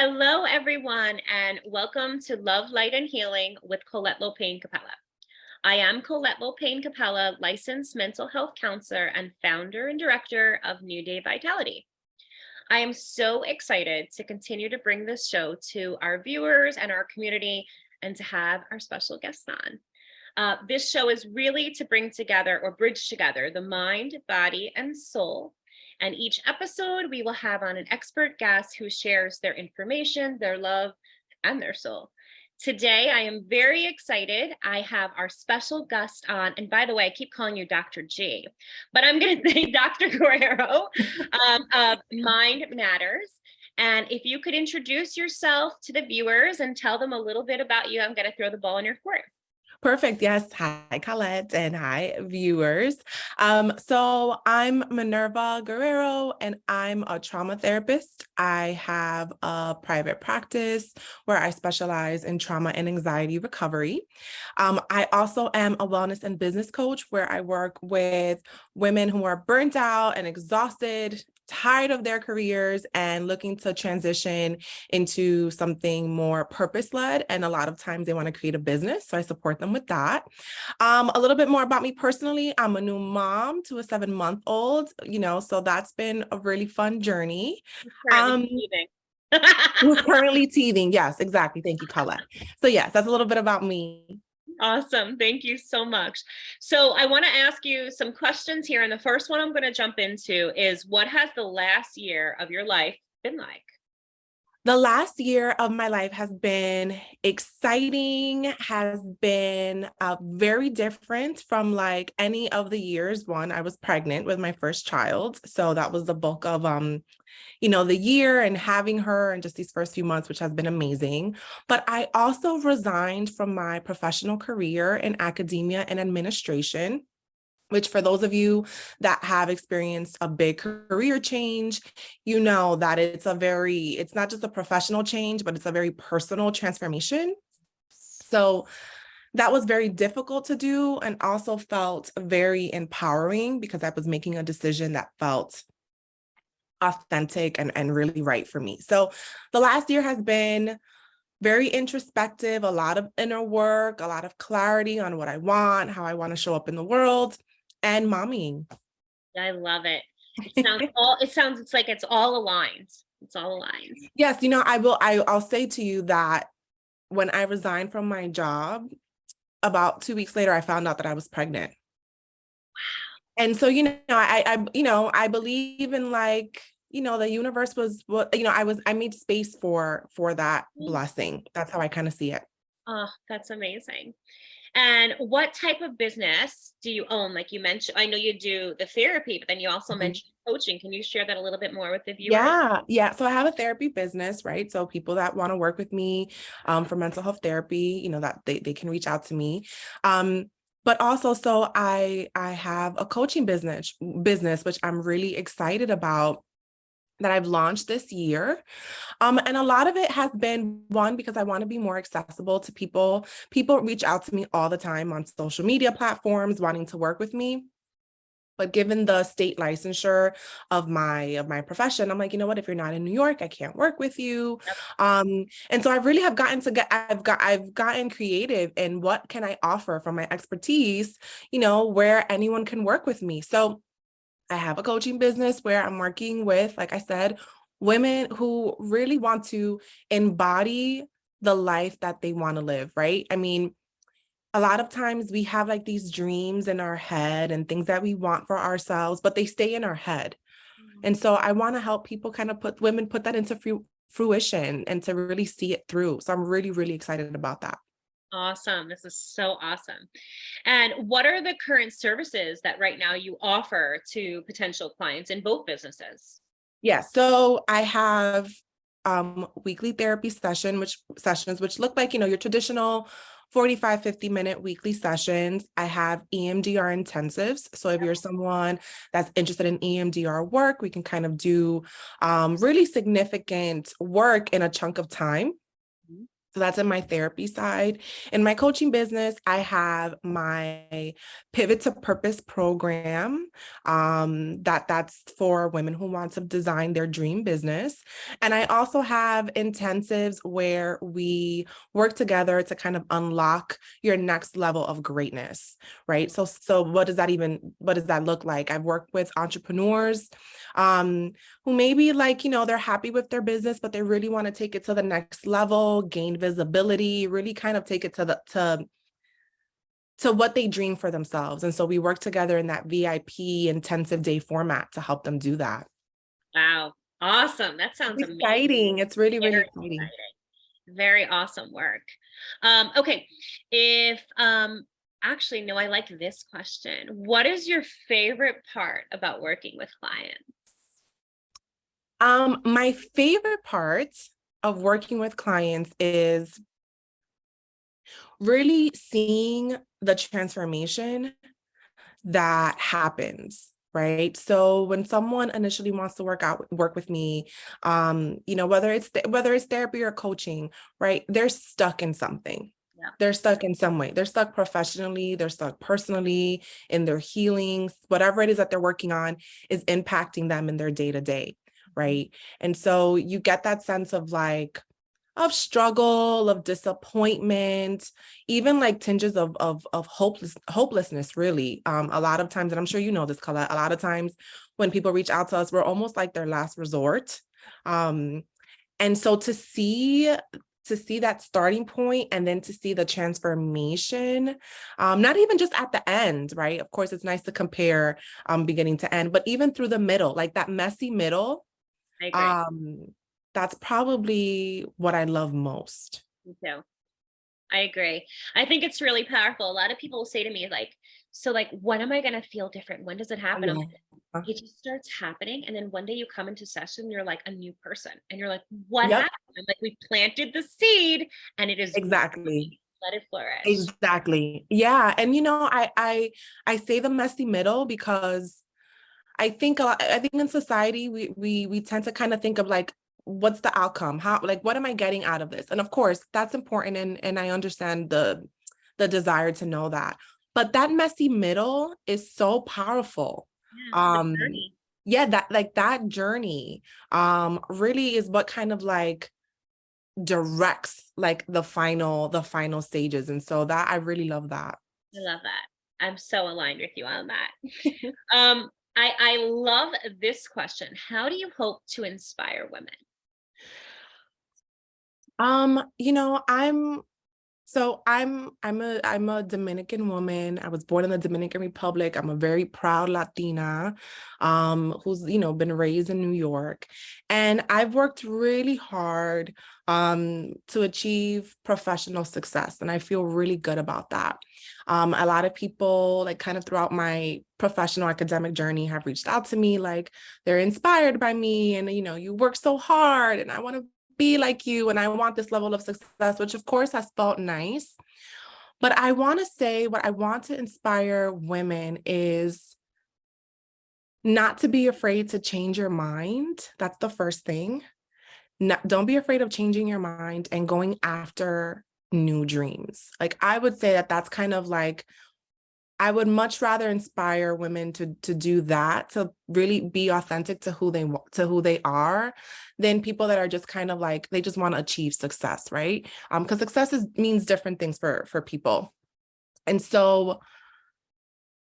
Hello, everyone, and welcome to Love, Light, and Healing with Colette Lopain Capella. I am Colette Lopain Capella, licensed mental health counselor and founder and director of New Day Vitality. I am so excited to continue to bring this show to our viewers and our community and to have our special guests on. This show is really to bring together or bridge together the mind, body, and soul. And each episode, we will have on an expert guest who shares their information, their love, and their soul. Today, I am very excited. I have our special guest on. And by the way, I keep calling you Dr. G, but I'm going to say Dr. Guerrero of Mind Matters. And if you could introduce yourself to the viewers and tell them a little bit about you, I'm going to throw the ball in your court. Perfect. Yes. Hi, Colette, and hi, viewers. So I'm Minerva Guerrero, and I'm a trauma therapist. I have a private practice where I specialize in trauma and anxiety recovery. I also am a wellness and business coach where I work with women who are burnt out and exhausted, tired of their careers and looking to transition into something more purpose-led. And a lot of times they want to create a business. So I support them with that. A little bit more about me personally. I'm a new mom to a 7-month-old, so that's been a really fun journey. Who's currently teething. Yes, exactly. Thank you, Colette. So yes, that's a little bit about me. Awesome. Thank you so much. So I want to ask you some questions here. And the first one I'm going to jump into is, what has the last year of your life been like? The last year of my life has been exciting, has been very different from like any of the years. One, I was pregnant with my first child. So that was the bulk of the year and having her and just these first few months, which has been amazing. But I also resigned from my professional career in academia and administration, which for those of you that have experienced a big career change, you know that it's not just a professional change, but it's a very personal transformation. So that was very difficult to do and also felt very empowering because I was making a decision that felt authentic and really right for me. So the last year has been very introspective, a lot of inner work, a lot of clarity on what I want, how I want to show up in the world, and mommying. I love it. It's like it's all aligned. It's all aligned. Yes, I'll say to you that when I resigned from my job, about 2 weeks later, I found out that I was pregnant. And so, I believe in the universe was what, I made space for that blessing. That's how I kind of see it. Oh, that's amazing. And what type of business do you own? Like you mentioned, I know you do the therapy, but then you also mentioned coaching. Can you share that a little bit more with the viewers? Yeah. So I have a therapy business, right? So people that want to work with me for mental health therapy, that they can reach out to me. But also, so I have a coaching business, which I'm really excited about, that I've launched this year. And a lot of it has been, one, because I want to be more accessible to people. People reach out to me all the time on social media platforms wanting to work with me. But given the state licensure of my profession, I'm like, you know what, if you're not in New York, I can't work with you. And so I really have I've gotten creative in what can I offer from my expertise, where anyone can work with me. So I have a coaching business where I'm working with, like I said, women who really want to embody the life that they want to live, right? I mean, a lot of times we have like these dreams in our head and things that we want for ourselves, but they stay in our head. And so I want to help people kind of put that into fruition and to really see it through. So I'm really, really excited about that. Awesome. This is so awesome. And what are the current services that right now you offer to potential clients in both businesses? Yeah. So I have weekly therapy sessions, which look like, your traditional 45, 50-minute weekly sessions. I have EMDR intensives. So if you're someone that's interested in EMDR work, we can kind of do really significant work in a chunk of time. So that's in my therapy side. In my coaching business, I have my Pivot to Purpose program. That's for women who want to design their dream business. And I also have intensives where we work together to kind of unlock your next level of greatness, right? So what does that look like? I've worked with entrepreneurs who maybe like, they're happy with their business, but they really want to take it to the next level, gain visibility, really kind of take it to what they dream for themselves. And so we work together in that VIP intensive day format to help them do that. Wow. Awesome. That sounds It's amazing. exciting. It's really, really Very exciting. exciting. Very awesome work. Okay. If actually no, I like this question. What is your favorite part about working with clients? My favorite part of working with clients is really seeing the transformation that happens, right? So when someone initially wants to work with me, whether it's therapy or coaching, right? They're stuck in something. Yeah. They're stuck in some way. They're stuck professionally, they're stuck personally in their healings, whatever it is that they're working on is impacting them in their day-to-day, right? And so you get that sense of struggle, of disappointment, even like tinges of hopelessness, really. A lot of times, and I'm sure you know this, Colette, a lot of times when people reach out to us, we're almost like their last resort. And so to see that starting point and then to see the transformation, not even just at the end, right? Of course, it's nice to compare beginning to end, but even through the middle, like that messy middle. I agree. That's probably what I love most. Me too. I agree. I think it's really powerful. A lot of people will say to me, like, so like, when am I going to feel different? When does it happen? I'm like, Yeah. it just starts happening. And then one day you come into session, you're like a new person. And you're like, what Yep, happened? I'm like, we planted the seed and it is exactly. growing. Let it flourish. Exactly. Yeah. And I say the messy middle because I think in society we tend to kind of think of like, what's the outcome? How, like, what am I getting out of this? And of course, that's important, and I understand the desire to know that. But that messy middle is so powerful. Yeah. The Um, journey. yeah, that journey really is what kind of like directs like the final stages. And so that I really love that. I love that. I'm so aligned with you on that. I love this question. How do you hope to inspire women? I'm I'm a Dominican woman. I was born in the Dominican Republic. I'm a very proud Latina, who's, been raised in New York. And I've worked really hard to achieve professional success. And I feel really good about that. A lot of people, like kind of throughout my professional academic journey, have reached out to me, like they're inspired by me, and you work so hard, and I want to be like you, and I want this level of success, which of course has felt nice. But I want to say what I want to inspire women is not to be afraid to change your mind. That's the first thing. Don't be afraid of changing your mind and going after new dreams. Like, I would say that that's kind of like, I would much rather inspire women to do that, to really be authentic to who they are, than people that are just kind of like, they just want to achieve success, right? Because success means different things for people. And so,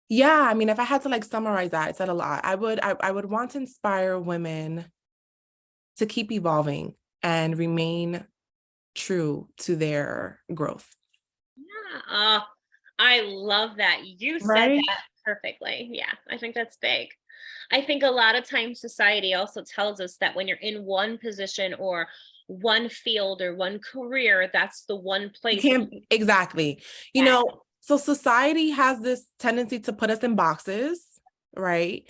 yeah, I mean, if I had to like summarize that, I said a lot. I would want to inspire women to keep evolving and remain true to their growth. Yeah. I love that. You said Right? that perfectly. Yeah, I think that's big. I think a lot of times society also tells us that when you're in one position or one field or one career, that's the one You place that can't, exactly. you So society has this tendency to put us in boxes, right?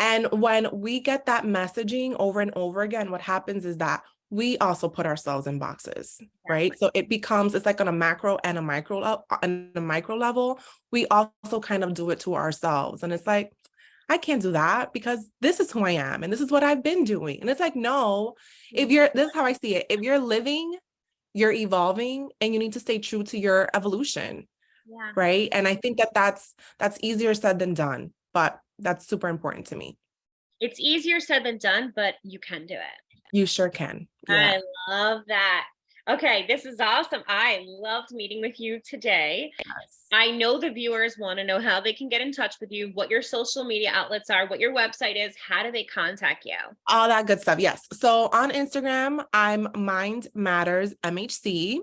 And when we get that messaging over and over again, what happens is that we also put ourselves in boxes, right? So it's like on a macro and a micro level, we also kind of do it to ourselves. And it's like, I can't do that because this is who I am and this is what I've been doing. And it's like, no, this is how I see it. If you're living you're evolving and you need to stay true to your evolution, Yeah. right? And I think that that's easier said than done, but that's super important to me. It's easier said than done, but you can do it. You sure can. Yeah. I love that. Okay, this is awesome. I loved meeting with you today. Yes. I know the viewers want to know how they can get in touch with you, what your social media outlets are, what your website is, how do they contact you? All that good stuff. Yes. So on Instagram, I'm Mind Matters MHC.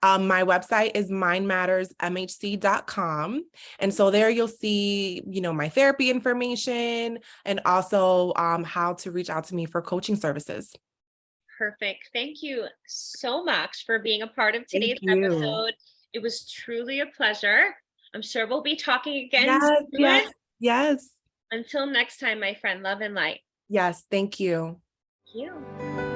My website is mindmattersmhc.com. And so there you'll see, my therapy information and also how to reach out to me for coaching services. Perfect. Thank you so much for being a part of Thank today's you. episode. It was truly a pleasure. I'm sure we'll be talking again Yes, soon. yes, yes, Until next time, my friend, love and light. yes. Thank you. Thank you.